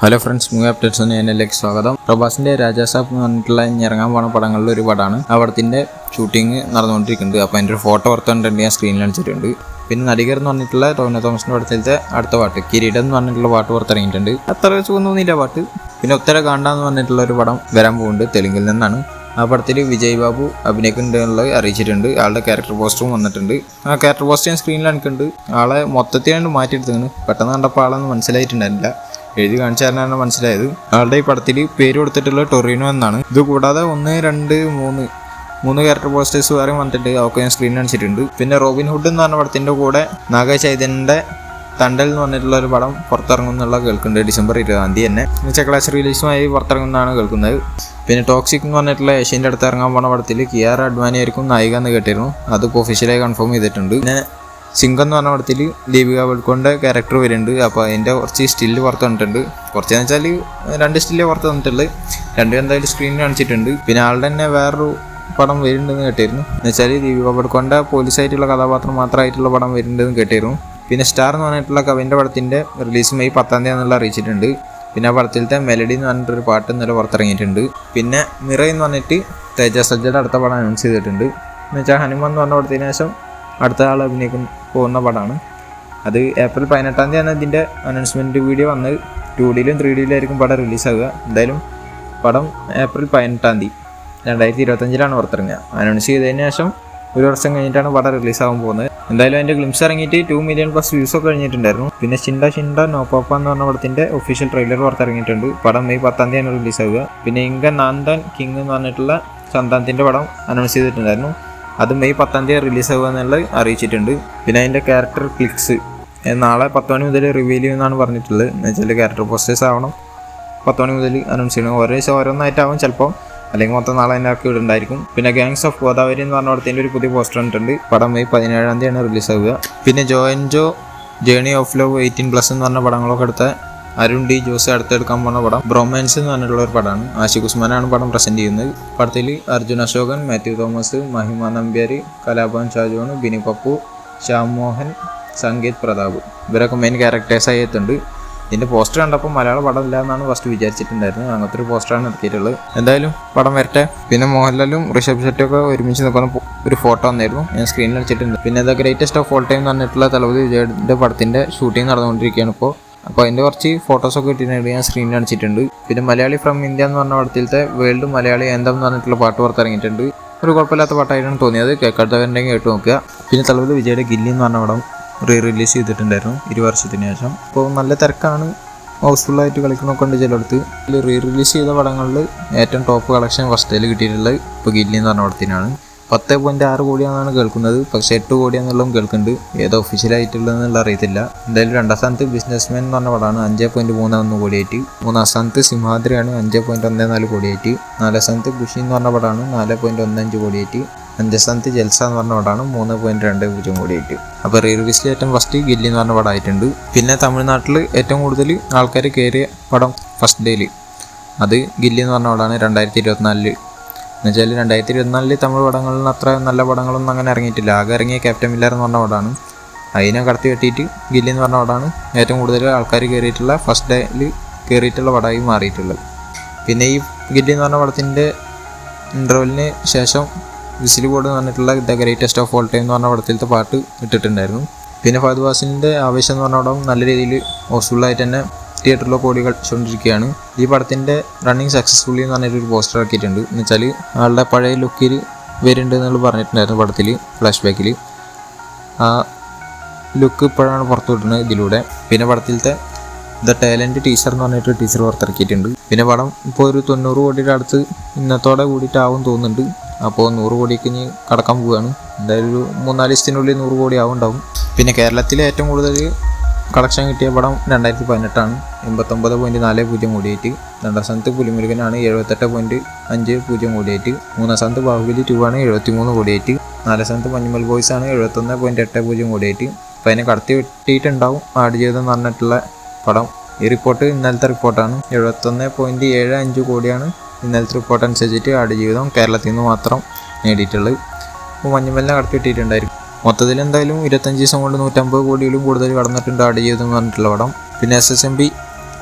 Hello friends, movie updates എന്നതിലേക്ക് സ്വാഗതം. പ്രഭാസിന്റെ രാജാസാബ് എന്ന് പറഞ്ഞിട്ടുള്ള ഇറങ്ങാൻ പോണ പടങ്ങളിൽ ഒരു പടമാണ്. ആ പടത്തിന്റെ ഷൂട്ടിംഗ് നടന്നുകൊണ്ടിരിക്കുന്നുണ്ട്. അപ്പോൾ അതിൻ്റെ ഒരു ഫോട്ടോ പുറത്തുകൊണ്ടിട്ടുണ്ട്, ഞാൻ സ്ക്രീനിൽ കാണിച്ചിട്ടുണ്ട്. പിന്നെ നടികർ എന്ന് പറഞ്ഞിട്ടുള്ള ടോവിനോ തോമസിന്റെ പടത്തിലത്തെ അടുത്ത പാട്ട് കിരീടം എന്ന് പറഞ്ഞിട്ടുള്ള പാട്ട് പുറത്തിറങ്ങിയിട്ടുണ്ട്. അത്ര സുഖം തോന്നിയില്ല പാട്ട്. പിന്നെ ഉത്തര കാണ്ട എന്ന് പറഞ്ഞിട്ടുള്ള ഒരു പടം വരാൻ പോകുന്നുണ്ട്, തെലുങ്കിൽ നിന്നാണ്. ആ പടത്തിൽ വിജയ് ബാബു അഭിനയിക്കുന്നുണ്ട് എന്നുള്ളത് അറിയിച്ചിട്ടുണ്ട്. ആളുടെ ക്യാരക്ടർ പോസ്റ്ററും വന്നിട്ടുണ്ട്. ആ ക്യാരക്ടർ പോസ്റ്റർ ഞാൻ സ്ക്രീനിൽ കാണിക്കുന്നുണ്ട്. ആളെ മൊത്തത്തിലാണ്ട് മാറ്റിയെടുത്തിങ്ങനെ പെട്ടെന്ന് കണ്ടപ്പോൾ ആളൊന്നും മനസ്സിലായിട്ടുണ്ടായിരുന്നില്ല. എഴുതി കാണിച്ചാലാണ് മനസ്സിലായത്. ആളുടെ ഈ പടത്തിൽ പേര് കൊടുത്തിട്ടുള്ള ടൊറീനോ എന്നാണ്. ഇത് കൂടാതെ 1, 2, 3 ക്യാരക്ടർ പോസ്റ്റേഴ്സ് വേറെ വന്നിട്ടുണ്ട്. അതൊക്കെ ഞാൻ സ്ക്രീനിൽ കാണിച്ചിട്ടുണ്ട്. പിന്നെ റോബിൻ ഹുഡ് എന്ന് പറഞ്ഞ പടത്തിൻ്റെ കൂടെ നാഗ ചൈതന്യൻ്റെ തണ്ടൽ എന്ന് പറഞ്ഞിട്ടുള്ള ഒരു പടം പുറത്തിറങ്ങുന്നുള്ള കേൾക്കുന്നുണ്ട്. ഡിസംബർ 20 തന്നെ ക്ലാസ് റിലീസുമായി പുറത്തിറങ്ങുന്നതാണ് കേൾക്കുന്നത്. പിന്നെ ടോക്സിക് എന്ന് പറഞ്ഞിട്ടുള്ള ഏഷ്യൻ്റെ അടുത്ത് ഇറങ്ങാൻ പോണ പടത്തിൽ കിയാറ അഡ്വാനി ആയിരിക്കും നായിക എന്ന് കേട്ടിരുന്നു. അതിപ്പോൾ ഒഫീഷ്യലായി കൺഫേം ചെയ്തിട്ടുണ്ട്. പിന്നെ സിംഗം എന്ന് പറഞ്ഞ പടത്തിൽ ദീപിക പടുക്കോണിൻ്റെ ക്യാരക്ടർ വരുന്നുണ്ട്. അപ്പോൾ അതിൻ്റെ കുറച്ച് സ്റ്റില്ല് പുറത്ത് വന്നിട്ടുണ്ട്. കുറച്ചെന്ന് വെച്ചാൽ 2 സ്റ്റില്ലേ പുറത്ത് വന്നിട്ടുള്ളത്. 2 എന്തായാലും സ്ക്രീനിൽ കാണിച്ചിട്ടുണ്ട്. പിന്നെ ആളുടെ തന്നെ വേറൊരു പടം വരുന്നുണ്ടെന്ന് കേട്ടിരുന്നു. എന്ന് വെച്ചാൽ ദീപിക പടുക്കോണിൻ്റെ പോലീസായിട്ടുള്ള കഥാപാത്രം മാത്രമായിട്ടുള്ള പടം വരുന്നുണ്ടെന്ന് കേട്ടിരുന്നു. പിന്നെ സ്റ്റാർ എന്ന് പറഞ്ഞിട്ടുള്ള കവിൻ്റെ പടത്തിൻ്റെ റിലീസ് മെയ് 10 എന്നുള്ള അറിയിച്ചിട്ടുണ്ട്. പിന്നെ ആ പടത്തിലത്തെ മെലഡി എന്ന് പറഞ്ഞിട്ടൊരു പാട്ട് ഇന്നലെ പുറത്തിറങ്ങിയിട്ടുണ്ട്. പിന്നെ മിറ എന്ന് പറഞ്ഞിട്ട് തേജ സജ്ജയുടെ അടുത്ത പടം അനൗൺസ് ചെയ്തിട്ടുണ്ട്. എന്ന് വെച്ചാൽ ഹനുമാൻ എന്ന് പറഞ്ഞ പടത്തിന് ശേഷം അടുത്ത ആൾ അഭിനയിക്കാൻ പോകുന്ന പടമാണ്. അത് ഏപ്രിൽ 18 ഇതിൻ്റെ അനൗൺസ്മെൻറ്റ് വീഡിയോ വന്ന് 2Dയിലും 3Dയിലായിരിക്കും പടം റിലീസാകുക. എന്തായാലും പടം ഏപ്രിൽ 18 2025 പുറത്തിറങ്ങുക. അനൗൺസ് ചെയ്തതിന് ശേഷം 1 വർഷം കഴിഞ്ഞിട്ടാണ് പടം റിലീസാകാൻ പോകുന്നത്. എന്തായാലും അതിൻ്റെ ഗ്ലിംസ് ഇറങ്ങിയിട്ട് 2 മില്യൺ+ വ്യൂസൊക്കെ കഴിഞ്ഞിട്ടുണ്ടായിരുന്നു. പിന്നെ ഷിൻഡ നോ പാപ്പ എന്ന് പറഞ്ഞ പടത്തിൻ്റെ ഒഫീഷ്യൽ ട്രെയിലർ പുറത്തിറങ്ങിയിട്ടുണ്ട്. പടം മെയ് 10 റിലീസാകുക. പിന്നെ ഇങ്ക നാന്താൻ കിങ് എന്ന് പറഞ്ഞിട്ടുള്ള സന്താനത്തിൻ്റെ പടം അനൗൺസ് ചെയ്തിട്ടുണ്ടായിരുന്നു. അത് മെയ് 10 റിലീസാകുക എന്നുള്ളത് അറിയിച്ചിട്ടുണ്ട്. പിന്നെ അതിൻ്റെ ക്യാരക്ടർ ക്ലിക്സ് നാളെ 10 മണി മുതൽ റിവീൽ ചെയ്യുമെന്നാണ് പറഞ്ഞിട്ടുള്ളത്. എന്ന് വെച്ചാൽ ക്യാരക്ടർ പോസ്റ്റേഴ്സ് ആവണം 10 മണി മുതൽ അനൗൺസ് ചെയ്യണം. ഓരോ ദിവസം ഓരോന്നായിട്ടാവും ചിലപ്പോൾ, അല്ലെങ്കിൽ മൊത്തം നാളെ തന്നെ ആക്കി ഇടുണ്ടായിരിക്കും. പിന്നെ ഗാങ്സ് ഓഫ് ഗോദാവരി എന്ന് പറഞ്ഞ പടത്തിൻ്റെ ഒരു പുതിയ പോസ്റ്റർ ഇട്ടുണ്ട്. പടം മെയ് 17 റിലീസാകുക. പിന്നെ ജോ ആൻഡ് ജോ ജേണി ഓഫ് ലവ് 18+ എന്ന് പറഞ്ഞ പടങ്ങളൊക്കെ എടുത്ത അരുൺ ഡി ജോസ് അടുത്തെടുക്കാൻ പോകുന്ന പടം ബ്രോമാൻസ് എന്ന് പറഞ്ഞിട്ടുള്ള ഒരു പടമാണ്. ആഷിഖ് ഉസ്മാനാണ് പടം പ്രസൻറ്റ് ചെയ്യുന്നത്. പടത്തിൽ അർജുൻ അശോകൻ, മാത്യു തോമസ്, മഹിമ നമ്പ്യാരി, കലാഭവൻ ഷാജോൺ, ബിനി പപ്പു, ശ്യാം മോഹൻ, സംഗീത് പ്രതാപ് ഇവരൊക്കെ മെയിൻ ക്യാരക്ടേഴ്സായി എത്തുന്നുണ്ട്. ഇതിൻ്റെ പോസ്റ്റർ കണ്ടപ്പോൾ മലയാള പടം ഇല്ല എന്നാണ് ഫസ്റ്റ് വിചാരിച്ചിട്ടുണ്ടായിരുന്നത്. അങ്ങനത്തെ ഒരു പോസ്റ്ററാണ് ഇറക്കിയിട്ടുള്ളത്. എന്തായാലും പടം വരട്ടെ. പിന്നെ മോഹൻലാലും ഋഷഭ് ഷെട്ടിയൊക്കെ ഒരുമിച്ച് നിൽക്കുന്ന ഒരു ഫോട്ടോ വന്നായിരുന്നു, ഞാൻ സ്ക്രീനിൽ വെച്ചിട്ടുണ്ട്. പിന്നെ the greatest of all time എന്ന് പറഞ്ഞിട്ടുള്ള തലപതി വിജയുടെ പടത്തിൻ്റെ ഷൂട്ടിംഗ് നടന്നുകൊണ്ടിരിക്കുകയാണ് അപ്പോൾ അതിൻ്റെ കുറച്ച് ഫോട്ടോസൊക്കെ ഇട്ടിട്ടുണ്ട്, ഞാൻ സ്ക്രീനിൽ കാണിച്ചിട്ടുണ്ട്. പിന്നെ മലയാളി ഫ്രം ഇന്ത്യ എന്ന് പറഞ്ഞ പടത്തിലത്തെ വേൾഡ് മലയാളി ആന്തം എന്ന് പറഞ്ഞിട്ടുള്ള പാട്ട് പുറത്തിറങ്ങിയിട്ടുണ്ട്. ഒരു കുഴപ്പമില്ലാത്ത പാട്ടായിട്ടാണ് തോന്നിയത്. കേൾക്കാത്തവരുണ്ടെങ്കിൽ കേട്ട് നോക്കുക. പിന്നെ തലപതി വിജയുടെ ഗില്ലി എന്ന് പറഞ്ഞ പടം റിലീസ് ചെയ്തിട്ടുണ്ടായിരുന്നു 20 വർഷത്തിന് ശേഷം. അപ്പോൾ നല്ല തിരക്കാണ്, ഹൗസ്ഫുള്ളായിട്ട് കളിക്കണമൊക്കെ ഉണ്ട് ചിലയിടത്ത്. റിലീസ് ചെയ്ത പടങ്ങളിൽ ഏറ്റവും ടോപ്പ് കളക്ഷൻ ഫസ്റ്റിൽ കിട്ടിയിട്ടുള്ളത് ഇപ്പോൾ ഗില്ലി എന്ന് പറഞ്ഞ പടത്തിനാണ്. 10.6 കോടിയാണെന്നാണ് കേൾക്കുന്നത്. പക്ഷേ 8 കോടിയാണെന്നുള്ളതും കേൾക്കുന്നുണ്ട്. ഏതോ ഒഫീഷ്യലായിട്ടുള്ളതെന്നുള്ള അറിയത്തില്ല. എന്തായാലും 2ാം സ്ഥാനത്ത് ബിസിനസ്മാൻ എന്ന് പറഞ്ഞ പടമാണ് 5.31 കോടിയായിട്ട്. 3ാം സ്ഥാനത്ത് സിംഹാദ്രിയാണ് 5.14 കോടിയായിട്ട്. 4ാം സ്ഥാനത്ത് ഖുഷി എന്ന് പറഞ്ഞ പടമാണ് 4.15 കോടിയായിട്ട്. 5ാം സ്ഥാനത്ത് ജൽസ എന്ന് പറഞ്ഞ പടമാണ് 3.20 കോടിയായിട്ട്. അപ്പോൾ റിലീസിൽ ഏറ്റവും ഫസ്റ്റ് ഗില്ലി എന്ന് പറഞ്ഞ പടമായിട്ടുണ്ട്. പിന്നെ തമിഴ്നാട്ടിൽ ഏറ്റവും കൂടുതൽ ആൾക്കാർ കയറിയ പടം ഫസ്റ്റ് ഡേയിൽ അത് ഗില്ലി എന്ന് പറഞ്ഞ പടമാണ് 2024. എന്നുവെച്ചാൽ 2024 തമിഴ് പടങ്ങളിൽ അത്ര നല്ല പടങ്ങളൊന്നും അങ്ങനെ ഇറങ്ങിയിട്ടില്ല. ആകെ ഇറങ്ങിയ ക്യാപ്റ്റൻ മില്ലർ എന്ന് പറഞ്ഞ പടമാണ്. അതിനെ കടത്തി വെട്ടിയിട്ട് ഗില്ലി എന്ന് പറഞ്ഞ പടമാണ് ഏറ്റവും കൂടുതൽ ആൾക്കാർ കയറിയിട്ടുള്ള ഫസ്റ്റ് ഡേയിൽ കയറിയിട്ടുള്ള പടമായി മാറിയിട്ടുള്ളത്. പിന്നെ ഈ ഗില്ലി എന്ന് പറഞ്ഞ പടത്തിൻ്റെ ഇൻ്റർവെല്ലിന് ശേഷം വിസിൽ ബോർഡ് എന്ന് പറഞ്ഞിട്ടുള്ള the greatest of all time എന്ന് പറഞ്ഞ പടത്തിലത്തെ പാട്ട് ഇട്ടിട്ടുണ്ടായിരുന്നു. പിന്നെ ഫഹദ് ഫാസിലിൻ്റെ ആവേശം എന്ന് പറഞ്ഞ പടം നല്ല രീതിയിൽ ഹൗസ്ഫുള്ളായിട്ട് തന്നെ തിയേറ്ററിലൊക്കെ ഓടി കളിച്ചുകൊണ്ടിരിക്കുകയാണ്. ഈ പടത്തിൻ്റെ റണ്ണിങ് സക്സസ്ഫുള്ളി എന്ന് പറഞ്ഞിട്ടൊരു പോസ്റ്റർ ആക്കിയിട്ടുണ്ട്. എന്ന് വെച്ചാൽ ആളുടെ പഴയ ലുക്കിൽ വരുന്നുണ്ട് എന്നുള്ള പറഞ്ഞിട്ടുണ്ടായിരുന്നു പടത്തിൽ ഫ്ലാഷ് ബാക്കിൽ. ആ ലുക്ക് ഇപ്പോഴാണ് പുറത്തു വിടുന്നത് ഇതിലൂടെ. പിന്നെ പടത്തിലത്തെ ദ ടാലൻറ്റ് ടീച്ചർ എന്ന് പറഞ്ഞിട്ട് ടീച്ചർ പുറത്തിറക്കിയിട്ടുണ്ട്. പിന്നെ പടം ഇപ്പോൾ ഒരു 90 കോടിയുടെ അടുത്ത് ഇന്നത്തോടെ കൂടിയിട്ടാവും തോന്നുന്നുണ്ട്. അപ്പോൾ 100 കോടിക്ക് ഇനി കടക്കാൻ പോവുകയാണ്. എന്തായാലും ഒരു 3-4 ദിവസത്തിനുള്ളിൽ 100 കോടി ആവുണ്ടാവും. പിന്നെ കേരളത്തിലെ ഏറ്റവും കൂടുതൽ കളക്ഷൻ കിട്ടിയ പടം 2018 89.40 കോടിയായിട്ട്. 2ാം സ്ഥാനത്ത് പുലിമുരുകനാണ് 78.50 കോടിയായിട്ട്. 3ാം സ്ഥാനത്ത് ബാഹുബലി 2 ആണ് 73 കോടിയായിട്ട്. 4ാം സ്ഥാനത്ത് മഞ്ഞുമൽ ബോയ്സ് ആണ് 71.80 കോടിയായിട്ട്. അപ്പോൾ അതിനെ കടത്തി വെട്ടിയിട്ടുണ്ടാവും ആടുജീവിതം എന്ന് പറഞ്ഞിട്ടുള്ള പടം. ഈ റിപ്പോർട്ട് ഇന്നലത്തെ റിപ്പോർട്ടാണ്. 71.75 കോടിയാണ് ഇന്നലത്തെ റിപ്പോർട്ട് അനുസരിച്ചിട്ട് ആടുജീവിതം കേരളത്തിൽ നിന്ന് മാത്രം നേടിയിട്ടുള്ളത്. അപ്പോൾ മഞ്ഞുമലിനെ കടത്തി വെട്ടിയിട്ടുണ്ടായിരിക്കും. മൊത്തത്തിൽ എന്തായാലും 25 ദിവസം കൊണ്ട് 150 കോടിയിലും കൂടുതൽ കടന്നിട്ടുണ്ട് ആടുജീവിതം എന്ന് പറഞ്ഞിട്ടുള്ള പടം. പിന്നെ SSMB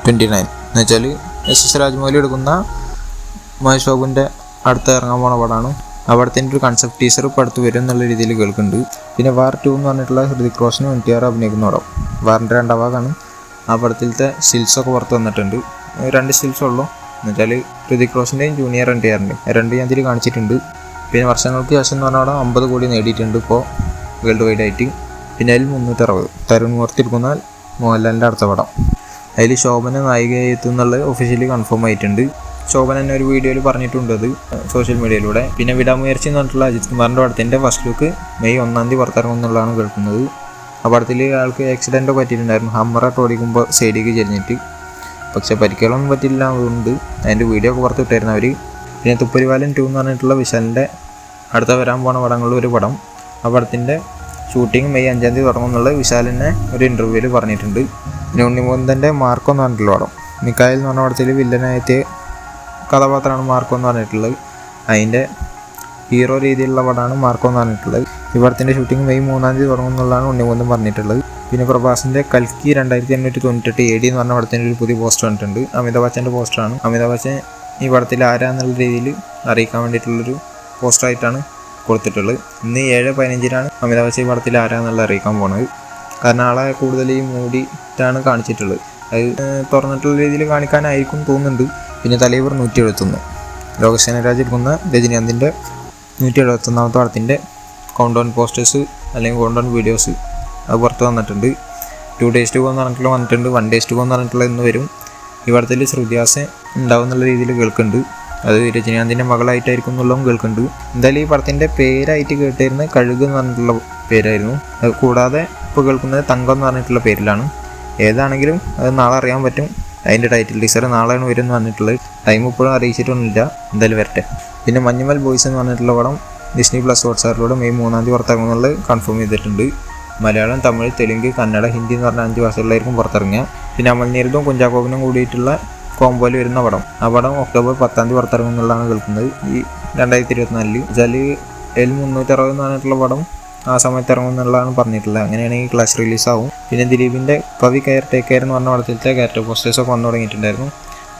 29 എന്നുവെച്ചാൽ SS രാജമൗലി എടുക്കുന്ന മഹേഷ് ബാബുവിൻ്റെ അടുത്ത് ഇറങ്ങാൻ പോണ പടമാണ്. ആ പടത്തിൻ്റെ ഒരു കൺസെപ്റ്റ് ടീസർ ഇപ്പോൾ അടുത്ത് വരും എന്നുള്ള രീതിയിൽ കേൾക്കുന്നുണ്ട്. പിന്നെ വാർ 2 എന്ന് പറഞ്ഞിട്ടുള്ള ഹൃതിക് റോഷനും NTR അഭിനയിക്കുന്ന പടം. വാറിൻ്റെ 2ാം ഭാഗമാണ്. ആ പടത്തിലത്തെ സ്റ്റിൽസൊക്കെ പുറത്ത് വന്നിട്ടുണ്ട്. 2 സ്റ്റിൽസ് ഉള്ളൂ. എന്നുവെച്ചാൽ ഹൃതിക് റോഷൻ്റെയും ജൂനിയർ NTRൻ്റെയും 2 ഞാൻ ഇതിൽ കാണിച്ചിട്ടുണ്ട്. പിന്നെ വർഷങ്ങൾക്ക് ശേഷം എന്ന് പറഞ്ഞാൽ 50 കോടി നേടിയിട്ടുണ്ട് ഇപ്പോൾ വേൾഡ് വൈഡ് ആയിട്ട്. പിന്നെ അതിൽ 360 തരുൺ മൂർത്തി എടുക്കുന്ന മോഹൻലാലിൻ്റെ അടുത്ത പടം. അതിൽ ശോഭന നായികയായി എത്തുന്നുള്ളത് ഒഫീഷ്യലി കൺഫേം ആയിട്ടുണ്ട്. ശോഭന തന്നെ ഒരു വീഡിയോയിൽ പറഞ്ഞിട്ടുണ്ട് അത് സോഷ്യൽ മീഡിയയിലൂടെ. പിന്നെ വിടാമുയർച്ചി എന്ന് പറഞ്ഞിട്ടുള്ള അജിത് കുമാറിൻ്റെ പടത്തിൻ്റെ ഫസ്റ്റ് ലുക്ക് മെയ് 1-ാം തീയതി പുറത്തിറങ്ങും എന്നുള്ളതാണ് കേൾക്കുന്നത്. ആ പടത്തിൽ ആൾക്ക് ആക്സിഡൻറ്റോ പറ്റിയിട്ടുണ്ടായിരുന്നു. ഹമ്മറൊക്കെ ഓടിക്കുമ്പോൾ സൈഡിലേക്ക് ചെരിഞ്ഞിട്ട്. പക്ഷേ പരിക്കുകളൊന്നും പറ്റില്ല അതുകൊണ്ട് അതിൻ്റെ വീഡിയോ ഒക്കെ പുറത്തിട്ടായിരുന്നു അവർ. പിന്നെ തുപ്പരിവാലൻ 2 എന്ന് പറഞ്ഞിട്ടുള്ള വിശാലിൻ്റെ അടുത്ത വരാൻ പോണ പടങ്ങളിൽ ഒരു പടം. ആ പടത്തിൻ്റെ ഷൂട്ടിംഗ് മെയ് 5-ാം തീയതി തുടങ്ങുമെന്നുള്ളത് വിശാലിനെ ഒരു ഇൻ്റർവ്യൂവിൽ പറഞ്ഞിട്ടുണ്ട്. പിന്നെ ഉണ്ണിമുകുന്ദൻ്റെ മാർക്കോ എന്ന് പറഞ്ഞിട്ടുള്ള പടം. മിക്കായിൽ എന്ന് പറഞ്ഞ പടത്തിൽ വില്ലനായിട്ട് കഥാപാത്രമാണ് മാർക്കോ എന്ന് പറഞ്ഞിട്ടുള്ളത്. അതിൻ്റെ ഹീറോ രീതിയിലുള്ള പടമാണ് മാർക്കോ എന്ന് പറഞ്ഞിട്ടുള്ളത്. ഈ പടത്തിൻ്റെ ഷൂട്ടിംഗ് മെയ് 3-ാം തീയതി തുടങ്ങുമെന്നുള്ളതാണ് ഉണ്ണിമുകുന്ദൻ പറഞ്ഞിട്ടുള്ളത്. പിന്നെ പ്രഭാസിൻ്റെ കൽക്കി 2898 AD എന്ന് പറഞ്ഞ പടത്തിൻ്റെ ഒരു പുതിയ പോസ്റ്റർ വന്നിട്ടുണ്ട്. അമിതാഭ് ബച്ചൻ്റെ പോസ്റ്ററാണ്. അമിതാഭ് ബച്ചൻ ഈ പടത്തിൽ ആരാന്നുള്ള രീതിയിൽ അറിയിക്കാൻ വേണ്ടിയിട്ടുള്ളൊരു പോസ്റ്ററായിട്ടാണ് കൊടുത്തിട്ടുള്ളത്. ഇന്ന് 7/15-നാണ് അമിതാഭ് ബച്ചൻ ഈ പടത്തിൽ ആരാന്നുള്ള അറിയിക്കാൻ പോകുന്നത്. കാരണം ആളെ കൂടുതൽ ഈ മൂടിയിട്ടാണ് കാണിച്ചിട്ടുള്ളത്. അത് തുറന്നിട്ടുള്ള രീതിയിൽ കാണിക്കാനായിരിക്കും തോന്നുന്നുണ്ട്. പിന്നെ തലൈവർ 171 ലോകസേനരാജ് എടുക്കുന്ന രജനീകാന്തിൻ്റെ 171ാമത്തെ പടത്തിൻ്റെ കൗണ്ട് ഡൗൺ പോസ്റ്റേഴ്സ് അല്ലെങ്കിൽ കൗണ്ട് ഡൗൺ വീഡിയോസ് അത് പുറത്ത് വന്നിട്ടുണ്ട്. 2 days to go എന്ന് പറഞ്ഞിട്ടുള്ള വന്നിട്ടുണ്ട്. 1 days to go എന്ന് പറഞ്ഞിട്ടുള്ള ഇന്ന് വരും. ഈ പടത്തിൽ ശ്രുതിഹാസൻ ഉണ്ടാവും എന്നുള്ള രീതിയിൽ കേൾക്കുന്നുണ്ട്. അത് രജനീകാന്തിൻ്റെ മകളായിട്ടായിരിക്കും എന്നുള്ളതും കേൾക്കുന്നുണ്ട്. എന്തായാലും ഈ പടത്തിൻ്റെ പേരായിട്ട് കേട്ടിരുന്നത് കഴുക് എന്ന് പറഞ്ഞിട്ടുള്ള പേരായിരുന്നു. അത് കൂടാതെ ഇപ്പോൾ കേൾക്കുന്നത് തങ്കം എന്ന് പറഞ്ഞിട്ടുള്ള പേരിലാണ്. ഏതാണെങ്കിലും അത് നാളെ അറിയാൻ പറ്റും. അതിൻ്റെ ടൈറ്റിൽ ടീസർ നാളെയാണ് വരുമെന്ന് പറഞ്ഞിട്ടുള്ളത്. ടൈം ഇപ്പോഴും അറിയിച്ചിട്ടൊന്നുമില്ല. എന്തായാലും വരട്ടെ. പിന്നെ മഞ്ഞുമൽ ബോയ്സ് എന്ന് പറഞ്ഞിട്ടുള്ള പടം Disney+ ഹോട്ട്സ്റ്റാറിലൂടെ മെയ് 3-ാം തീയതി പുറത്തിറങ്ങുന്നുള്ളത് കൺഫേം ചെയ്തിട്ടുണ്ട്. മലയാളം, തമിഴ്, തെലുങ്ക്, കന്നഡ, ഹിന്ദി എന്ന് പറഞ്ഞ 5 ഭാഷകളിലായിരിക്കും പുറത്തിറങ്ങുക. പിന്നെ അമൽ നീരദും കുഞ്ചാക്കോബനും കൂടിയിട്ടുള്ള കോംബോയിൽ വരുന്ന പടം. ആ പടം ഒക്ടോബർ 10-ാം തീയതി പുറത്തിറങ്ങുന്നുള്ളതാണ് കേൾക്കുന്നത് ഈ 2024. വെച്ചാൽ L360 എന്ന് പറഞ്ഞിട്ടുള്ള പടം ആ സമയത്ത് ഇറങ്ങുമെന്നുള്ളതാണ് പറഞ്ഞിട്ടുള്ളത്. അങ്ങനെയാണെങ്കിൽ ക്ലാഷ് റിലീസാവും. പിന്നെ ദിലീപിൻ്റെ കവി ടേക്ക് കെയർ എന്ന് പറഞ്ഞ പടത്തിലത്തെ ക്യാരക്ടർ പോസ്റ്റേഴ്സൊക്കെ വന്നു തുടങ്ങിയിട്ടുണ്ടായിരുന്നു.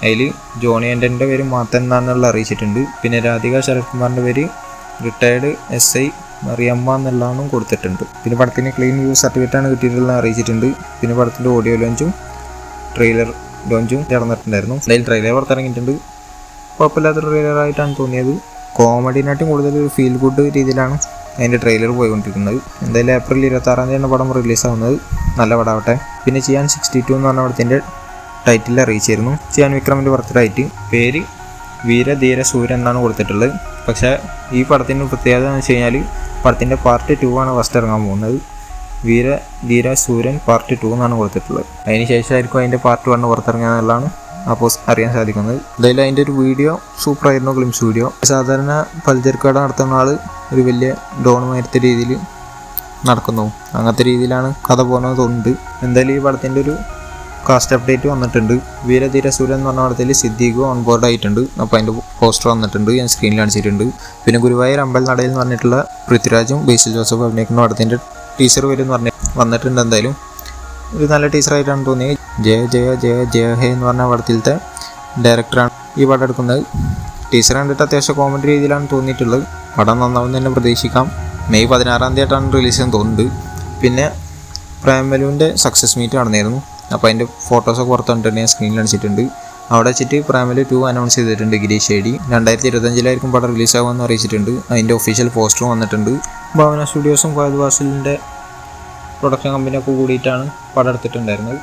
അതിൽ ജോണി ആൻ്റണിൻ്റെ പേര് മാത്തൻ എന്നാണെന്നുള്ള അറിയിച്ചിട്ടുണ്ട്. പിന്നെ രാധിക ശരത് കുമാറിൻ്റെ പേര് റിട്ടയർഡ് SI മറിയമ്മ എന്നുള്ളതാണ് കൊടുത്തിട്ടുണ്ട്. പിന്നെ പടത്തിന് ക്ലീൻ വ്യൂ സർട്ടിഫിക്കറ്റാണ് കിട്ടിയിട്ടുള്ളത് അറിയിച്ചിട്ടുണ്ട്. പിന്നെ പടത്തിൻ്റെ ഓഡിയോ ലോഞ്ചും ട്രെയിലർ ലോഞ്ചും നടന്നിട്ടുണ്ടായിരുന്നു. എന്തായാലും ട്രെയിലർ പുറത്തിറങ്ങിയിട്ടുണ്ട്. കുഴപ്പമില്ലാത്തൊരു ട്രെയിലറായിട്ടാണ് തോന്നിയത്. കോമഡിനായിട്ടും കൂടുതൽ ഫീൽ ഗുഡ് രീതിയിലാണ് അതിൻ്റെ ട്രെയിലർ പോയിക്കൊണ്ടിരിക്കുന്നത്. എന്തായാലും ഏപ്രിൽ 26-ാം തീയതിയാണ് പടം റിലീസാവുന്നത്. നല്ല പടമാവട്ടെ. പിന്നെ ചിയാൻ 62 എന്ന് പറഞ്ഞ പടത്തിൻ്റെ ടൈറ്റിൽ അറിയിച്ചിരുന്നു. ചിയാൻ വിക്രമിൻ്റെ ബർത്ത്ഡേ ആയിട്ട്. പേര് വീര ധീര സൂര്യൻ എന്നാണ് കൊടുത്തിട്ടുള്ളത്. പക്ഷേ ഈ പടത്തിൻ്റെ പ്രത്യേകത എന്ന് വെച്ച് കഴിഞ്ഞാൽ പടത്തിൻ്റെ പാർട്ട് 2 ആണ് ഫസ്റ്റ് ഇറങ്ങാൻ പോകുന്നത്. വീര ധീര സൂര്യൻ പാർട്ട് 2 എന്നാണ് കൊടുത്തിട്ടുള്ളത്. അതിന് ശേഷമായിരിക്കും അതിൻ്റെ പാർട്ട് 1 പുറത്തിറങ്ങുക എന്നുള്ളതാണ് അപ്പോൾ അറിയാൻ സാധിക്കുന്നത്. എന്തായാലും അതിൻ്റെ ഒരു വീഡിയോ സൂപ്പറായിരുന്നു. Glimpse video. സാധാരണ പലചരക്കട നടത്തുന്ന ആൾ ഒരു വലിയ ഡോണുമായിരുത്ത രീതിയിൽ നടക്കുന്നു. അങ്ങനത്തെ രീതിയിലാണ് കഥ പോകുന്നത് തോന്നുന്നുണ്ട്. എന്തായാലും ഈ പടത്തിൻ്റെ ഒരു കാസ്റ്റ് അപ്ഡേറ്റ് വന്നിട്ടുണ്ട്. വീരധീര സൂര്യൻ എന്ന് പറഞ്ഞ പടത്തിൽ സിദ്ദീഖ് ഓൺ ബോർഡ് ആയിട്ടുണ്ട്. അപ്പോൾ അതിൻ്റെ പോസ്റ്റർ വന്നിട്ടുണ്ട്. ഞാൻ സ്ക്രീനിൽ കാണിച്ചിട്ടുണ്ട്. പിന്നെ ഗുരുവായൂർ അമ്പൽ നടയിൽ എന്ന് പറഞ്ഞിട്ടുള്ള പൃഥ്വിരാജും ബേസിൽ ജോസഫ് അഭിനയിക്കുന്ന പടത്തിൻ്റെ ടീസർ വരും എന്ന് വന്നിട്ടുണ്ട്. എന്തായാലും ഒരു നല്ല ടീച്ചറായിട്ടാണ് തോന്നിയത്. ജയ ജയ ജയ ജയ ഹേ എന്ന് പറഞ്ഞ പടത്തിലത്തെ ഡയറക്ടറാണ് ഈ പടം എടുക്കുന്നത്. ടീച്ചർ കണ്ടിട്ട് അത്യാവശ്യം കോമഡി രീതിയിലാണ് തോന്നിയിട്ടുള്ളത്. പടം നന്നാവുന്ന തന്നെ പ്രതീക്ഷിക്കാം. മെയ് 16-ാം തീയതിയായിട്ടാണ് റിലീസ് ചെയ്യാൻ തോന്നുന്നുണ്ട്. പിന്നെ പ്രേമലുവിൻ്റെ സക്സസ് മീറ്റ് നടന്നിരുന്നു. അപ്പോൾ അതിൻ്റെ ഫോട്ടോസൊക്കെ പുറത്ത് കണ്ടിട്ടുണ്ട്. ഞാൻ സ്ക്രീനിൽ കാണിച്ചിട്ടുണ്ട്. അവിടെ വെച്ചിട്ട് പ്രേമലു 2 അനൗൺസ് ചെയ്തിട്ടുണ്ട്. ഗിരീഷ് ഷേഡി 2025-ലായിരിക്കും പടം റിലീസാകുമെന്ന് അറിയിച്ചിട്ടുണ്ട്. അതിൻ്റെ ഒഫീഷ്യൽ പോസ്റ്ററും വന്നിട്ടുണ്ട്. ഭാവന സ്റ്റുഡിയോസും ഫഹദ് ഫാസിലിൻ്റെ പ്രൊഡക്ഷൻ കമ്പനിയൊക്കെ കൂടിയിട്ടാണ് പടം എടുത്തിട്ടുണ്ടായിരുന്നത്.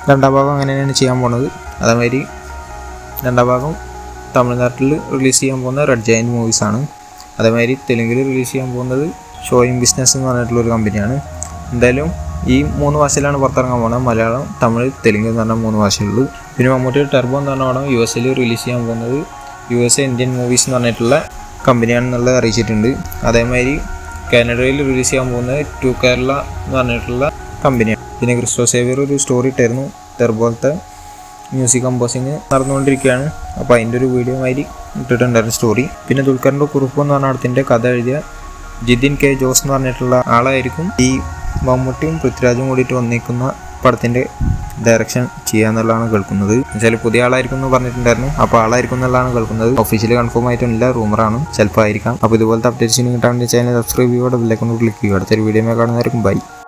2ാം ഭാഗം അങ്ങനെയാണ് ചെയ്യാൻ പോകുന്നത്. അതേമാതിരി 2ാം ഭാഗം തമിഴ്നാട്ടിൽ റിലീസ് ചെയ്യാൻ പോകുന്ന റെഡ് ജയൻറ്റ് മൂവീസാണ്. അതേമാതിരി തെലുങ്കിൽ റിലീസ് ചെയ്യാൻ പോകുന്നത് ഷോയിങ് ബിസിനസ് എന്ന് പറഞ്ഞിട്ടുള്ളൊരു കമ്പനിയാണ്. എന്തായാലും ഈ 3 ഭാഷയിലാണ് പുറത്തിറങ്ങാൻ പോകുന്നത്. മലയാളം, തമിഴ്, തെലുങ്ക് എന്ന് പറഞ്ഞ 3 ഭാഷകളിൽ. പിന്നെ മമ്മൂട്ടി ടർബോ എന്ന് പറഞ്ഞ പടം USA റിലീസ് ചെയ്യാൻ പോകുന്നത് USA ഇന്ത്യൻ മൂവീസ് എന്ന് പറഞ്ഞിട്ടുള്ള കമ്പനിയാണെന്നുള്ളത് അറിയിച്ചിട്ടുണ്ട്. അതേമാതിരി കാനഡയിൽ റിലീസ് ചെയ്യാൻ പോകുന്നത് ടു കേരള എന്ന് പറഞ്ഞിട്ടുള്ള കമ്പനിയാണ്. പിന്നെ ക്രിസ്റ്റോ സേവിയർ ഒരു സ്റ്റോറി ഇട്ടായിരുന്നു. ടർബോലത്തെ മ്യൂസിക് കമ്പോസിങ് നടന്നുകൊണ്ടിരിക്കുകയാണ്. അപ്പോൾ അതിൻ്റെ ഒരു വീഡിയോ മാതിരി ഇട്ടിട്ടുണ്ടായിരുന്നു സ്റ്റോറി. പിന്നെ ദുൽഖറിൻ്റെ കുറുപ്പ് എന്ന് പറഞ്ഞ പടത്തിൻ്റെ കഥ എഴുതിയ ജിതിൻ K. ജോസ് എന്ന് പറഞ്ഞിട്ടുള്ള ആളായിരിക്കും ഈ മമ്മൂട്ടിയും പൃഥ്വിരാജും കൂടിയിട്ട് വന്നിരിക്കുന്ന പടത്തിൻ്റെ ഡയറക്ഷൻ ചെയ്യാന്നുള്ളതാണ് കേൾക്കുന്നത്. എന്നുവെച്ചാൽ പുതിയ ആളായിരിക്കും എന്ന് പറഞ്ഞിട്ടുണ്ടായിരുന്നു. അപ്പോൾ ആളായിരിക്കും എന്നുള്ളതാണ് കേൾക്കുന്നത്. ഒഫീഷ്യലി കൺഫേം ആയിട്ടില്ല, റൂമറാണ്, ചിലപ്പോൾ ആയിരിക്കാം. അപ്പോൾ ഇതുപോലത്തെ അപ്ഡേറ്റ്സിന് കിട്ടാൻ ചാനൽ സബ്സ്ക്രൈബ് ചെയ്യുക, ബെല്ലൈക്കൺ ക്ലിക്ക് ചെയ്യുക. അടുത്തൊരു വീഡിയോ കാണുന്നതായിരിക്കും. ബൈ.